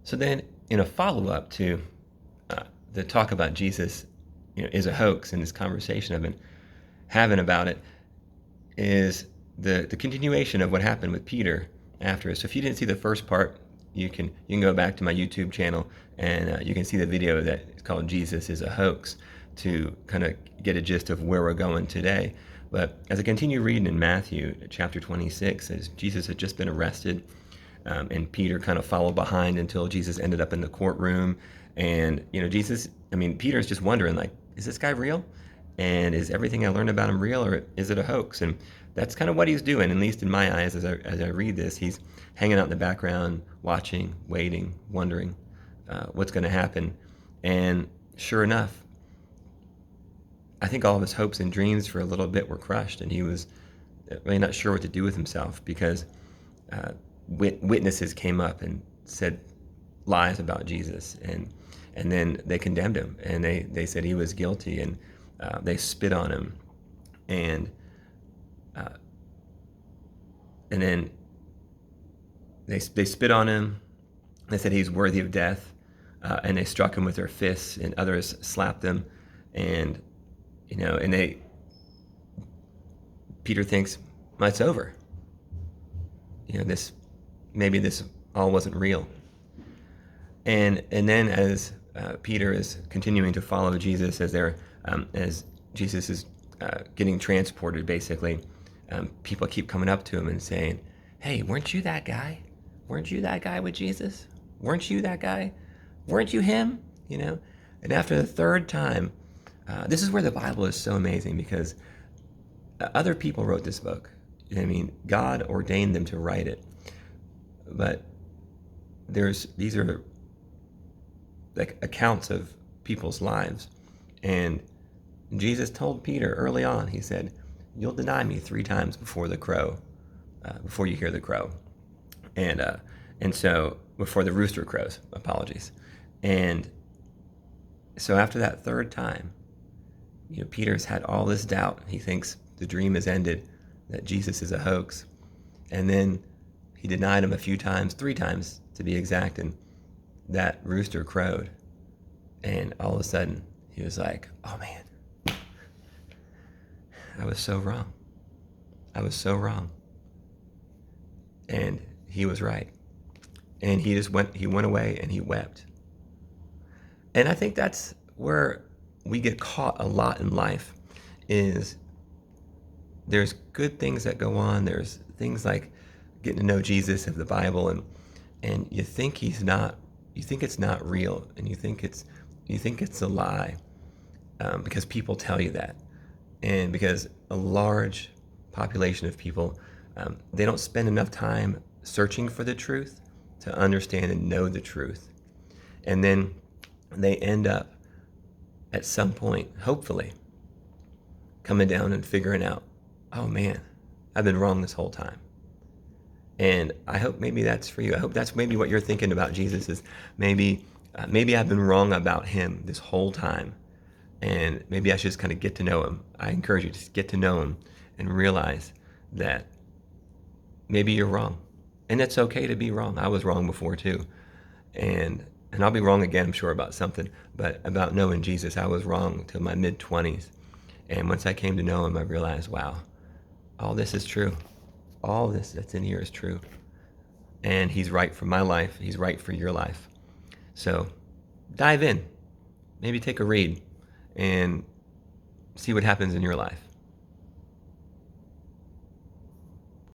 So then, in a follow-up to the talk about Jesus, is a hoax, and this conversation I've been having about it is the continuation of what happened with Peter after. So if you didn't see the first part, you can go back to my YouTube channel, and you can see the video that is called "Jesus is a Hoax" to kind of get a gist of where we're going today. But as I continue reading in Matthew chapter 26, as Jesus had just been arrested, and Peter kind of followed behind until Jesus ended up in the courtroom. And, Peter's just wondering, like, is this guy real? And is everything I learned about him real, or is it a hoax? And that's kind of what he's doing, at least in my eyes, as I read this. He's hanging out in the background, watching, waiting, wondering what's going to happen. And sure enough, I think all of his hopes and dreams for a little bit were crushed, and he was really not sure what to do with himself, because witnesses came up and said lies about Jesus, and then they condemned him, and they said he was guilty, and they spit on him, and then they spit on him. They said he's worthy of death, and they struck him with their fists, and others slapped him, and Peter thinks, well, it's over. Maybe this all wasn't real. And then as Peter is continuing to follow Jesus, as Jesus is getting transported, basically, people keep coming up to him and saying, "Hey, weren't you that guy? Weren't you that guy with Jesus? Weren't you that guy? Weren't you him?" And after the third time, this is where the Bible is so amazing, because other people wrote this book. God ordained them to write it. But these are like accounts of people's lives. And Jesus told Peter early on, he said, "You'll deny me 3 times before you hear the crow." And so before the rooster crows, apologies. And so after that third time, Peter's had all this doubt. He thinks the dream has ended, that Jesus is a hoax. And then he denied him a few times, 3 times to be exact, and that rooster crowed. And all of a sudden, he was like, "Oh man, I was so wrong. I was so wrong." And he was right. And he went away and he wept. And I think that's where we get caught a lot in life, is there's good things that go on. There's things like getting to know Jesus of the Bible, and you think it's not real, and you think it's a lie, because people tell you that, and because a large population of people, they don't spend enough time searching for the truth to understand and know the truth, and then they end up at some point, hopefully, coming down and figuring out, "Oh man, I've been wrong this whole time." And I hope maybe that's for you. I hope that's maybe what you're thinking about Jesus, is maybe I've been wrong about him this whole time, and maybe I should just kind of get to know him. I encourage you to just get to know him and realize that maybe you're wrong, and it's okay to be wrong. I was wrong before too, and I'll be wrong again, I'm sure, about something. But about knowing Jesus, I was wrong till my mid-20s, and once I came to know him, I realized, wow, all this is true. All this that's in here is true. And he's right for my life. He's right for your life. So dive in. Maybe take a read and see what happens in your life.